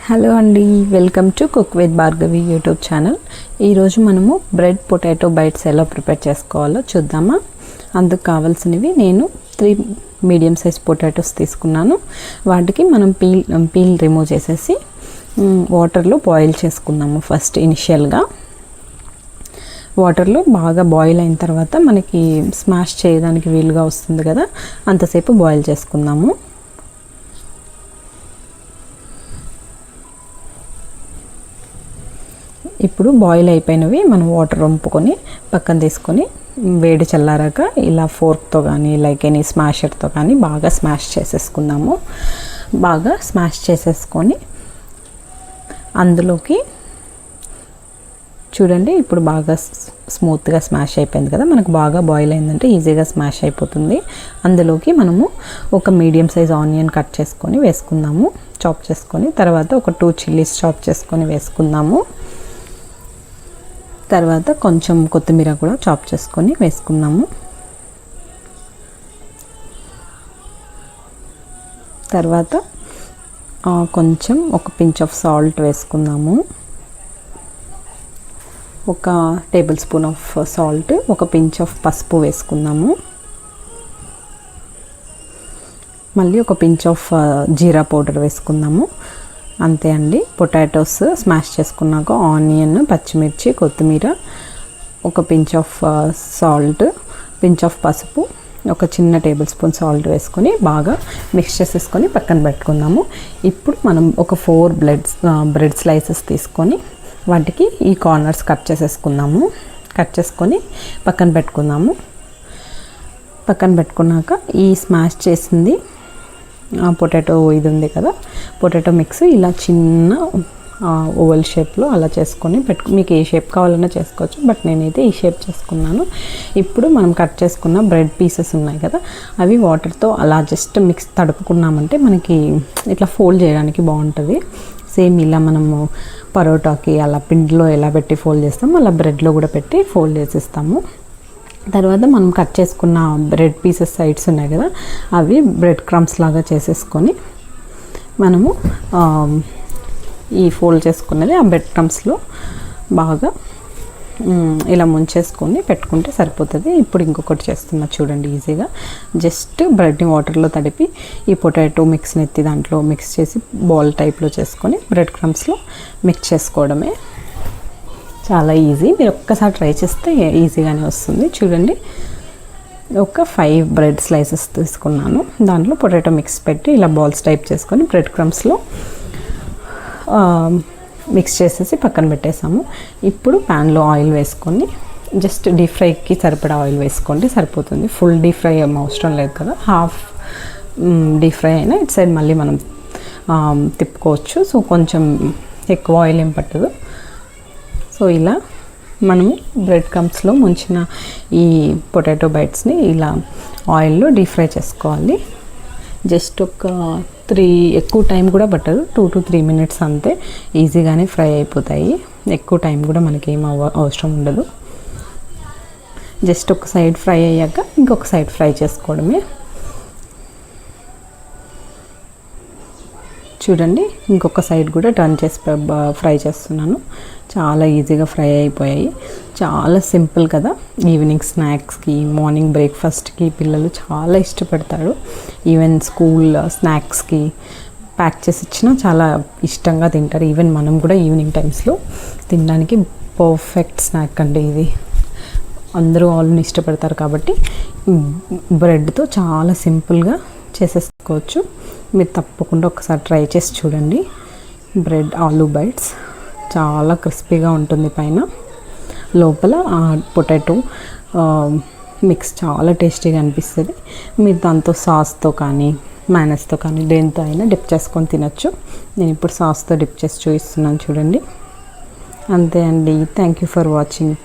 Hello అండి, welcome to cook with Bhargavi YouTube channel. ఈరోజు మనము బ్రెడ్ పొటాటో బైట్స్ ఎలా ప్రిపేర్ చేసుకోవాలో చూద్దామా. అందుకు కావాల్సినవి నేను 3 మీడియం సైజ్ పొటాటోస్ తీసుకున్నాను. వాటికి మనం పీల్ రిమూవ్ చేసేసి వాటర్లో బాయిల్ చేసుకుందాము. ఫస్ట్ ఇనిషియల్గా వాటర్లో బాగా బాయిల్ అయిన తర్వాత మనకి స్మాష్ చేయడానికి వీలుగా వస్తుంది కదా, అంతసేపు బాయిల్ చేసుకుందాము. ఇప్పుడు బాయిల్ అయిపోయినవి మనం వాటర్ వంపుకొని పక్కన తీసుకొని వేడి చల్లారాక ఇలా ఫోర్క్తో కానీ లైక్ ఎనీ స్మాషర్తో కానీ బాగా స్మాష్ చేసేసుకుందాము. బాగా స్మాష్ చేసేసుకొని అందులోకి చూడండి, ఇప్పుడు బాగా స్మూత్గా స్మాష్ అయిపోయింది కదా, మనకు బాగా బాయిల్ అయిందంటే ఈజీగా స్మాష్ అయిపోతుంది. అందులోకి మనము ఒక మీడియం సైజ్ ఆనియన్ కట్ చేసుకొని వేసుకుందాము, చాప్ చేసుకొని. తర్వాత ఒక 2 చిల్లీస్ చాప్ చేసుకొని వేసుకుందాము. తర్వాత కొంచెం కొత్తిమీర కూడా చాప్ చేసుకొని వేసుకుందాము. తర్వాత కొంచెం ఒక పించ్ ఆఫ్ సాల్ట్ వేసుకుందాము. ఒక టేబుల్ స్పూన్ ఆఫ్ సాల్ట్, ఒక పించ్ ఆఫ్ పసుపు వేసుకుందాము. మళ్ళీ ఒక పించ్ ఆఫ్ జీరా పౌడర్ వేసుకుందాము. అంతే అండి. పొటాటోస్ స్మాష్ చేసుకున్నాక ఆనియన్, పచ్చిమిర్చి, కొత్తిమీర, ఒక pinch of salt, pinch of పసుపు, ఒక చిన్న టేబుల్ స్పూన్ సాల్ట్ వేసుకొని బాగా మిక్స్ చేసేసుకొని పక్కన పెట్టుకుందాము. ఇప్పుడు మనం ఒక 4 బ్రెడ్ స్లైసెస్ తీసుకొని వాటికి ఈ కార్నర్స్ కట్ చేసేసుకుందాము. కట్ చేసుకొని పక్కన పెట్టుకుందాము. పక్కన పెట్టుకున్నాక ఈ స్మాష్ చేసింది పొటాటో ఇది ఉంది కదా, పొటాటో మిక్స్ ఇలా చిన్న ఓవల్ షేప్లో అలా చేసుకొని మీకు ఏ షేప్ కావాలన్నా చేసుకోవచ్చు, బట్ నేనైతే ఈ షేప్ చేసుకున్నాను. ఇప్పుడు మనం కట్ చేసుకున్న బ్రెడ్ పీసెస్ ఉన్నాయి కదా, అవి వాటర్తో అలా జస్ట్ మిక్స్ తడుపుకున్నామంటే మనకి ఇట్లా ఫోల్డ్ చేయడానికి బాగుంటుంది. సేమ్ ఇలా మనము పరోటాకి అలా పిండిలో ఎలా పెట్టి ఫోల్డ్ చేస్తాము అలా బ్రెడ్లో కూడా పెట్టి ఫోల్డ్ చేసిస్తాము. తర్వాత మనం కట్ చేసుకున్న బ్రెడ్ పీసెస్ సైడ్స్ ఉన్నాయి కదా, అవి బ్రెడ్ క్రమ్స్ లాగా చేసేసుకొని మనము ఈ ఫోల్డ్ చేసుకున్నది ఆ బ్రెడ్ క్రమ్స్లో బాగా ఇలా ముంచేసుకొని పెట్టుకుంటే సరిపోతుంది. ఇప్పుడు ఇంకొకటి చేస్తున్నా చూడండి ఈజీగా. జస్ట్ బ్రెడ్ని వాటర్లో తడిపి ఈ పొటాటో మిక్స్ని ఎత్తి దాంట్లో మిక్స్ చేసి బాల్ టైప్లో చేసుకొని బ్రెడ్ క్రమ్స్లో మిక్స్ చేసుకోవడమే. చాలా ఈజీ. మీరు ఒక్కసారి ట్రై చేస్తే ఈజీగానే వస్తుంది. చూడండి, ఒక 5 బ్రెడ్ స్లైసెస్ తీసుకున్నాను. దాంట్లో పొటాటో మిక్స్ పెట్టి ఇలా బాల్స్ టైప్ చేసుకొని బ్రెడ్ క్రమ్స్లో మిక్స్ చేసేసి పక్కన పెట్టేసాము. ఇప్పుడు ప్యాన్లో ఆయిల్ వేసుకొని జస్ట్ డీప్ ఫ్రైకి సరిపడా ఆయిల్ వేసుకోండి, సరిపోతుంది. ఫుల్ డీప్ ఫ్రై అవసరం లేదు కదా, హాఫ్ డీప్ ఫ్రై అయినా ఇటు సైడ్ మళ్ళీ మనం తిప్పుకోవచ్చు. సో కొంచెం ఎక్కువ ఆయిల్ ఏం పట్టదు. సో ఇలా మనము బ్రెడ్ క్రమ్స్లో ముంచిన ఈ పొటాటో బైట్స్ని ఇలా ఆయిల్లో డీప్ ఫ్రై చేసుకోవాలి. జస్ట్ ఒక 3 ఎక్కువ టైం కూడా పట్టదు, 2 to 3 minutes అంతే, ఈజీగానే ఫ్రై అయిపోతాయి. ఎక్కువ టైం కూడా మనకి ఏం అవసరం ఉండదు. జస్ట్ ఒక సైడ్ ఫ్రై అయ్యాక ఇంకొక సైడ్ ఫ్రై చేసుకోవడమే. చూడండి, ఇంకొక సైడ్ కూడా టర్న్ చేసి ఫ్రై చేస్తున్నాను. చాలా ఈజీగా ఫ్రై అయిపోయాయి. చాలా సింపుల్ కదా. ఈవినింగ్ స్నాక్స్కి, మార్నింగ్ బ్రేక్ఫాస్ట్కి పిల్లలు చాలా ఇష్టపడతారు. ఈవెన్ స్కూల్ స్నాక్స్కి ప్యాక్ చేసి ఇచ్చినా చాలా ఇష్టంగా తింటారు. ఈవెన్ మనం కూడా ఈవినింగ్ టైమ్స్లో తినడానికి పర్ఫెక్ట్ స్నాక్ అండి ఇది. అందరూ వాళ్ళని ఇష్టపడతారు కాబట్టి బ్రెడ్తో చాలా సింపుల్గా చేసేసుకోవచ్చు. మీరు తప్పకుండా ఒకసారి ట్రై చేసి చూడండి. బ్రెడ్ ఆలూ బైట్స్ చాలా క్రిస్పీగా ఉంటుంది, పైన లోపల పొటాటో మిక్స్ చాలా టేస్టీగా అనిపిస్తుంది. మీరు దాంతో సాస్తో కానీ మైనస్తో కానీ దేంతో అయినా డిప్ చేసుకొని తినచ్చు. నేను ఇప్పుడు సాస్తో డిప్ చేసి చూపిస్తున్నాను చూడండి. అంతే అండి. Thank you for watching.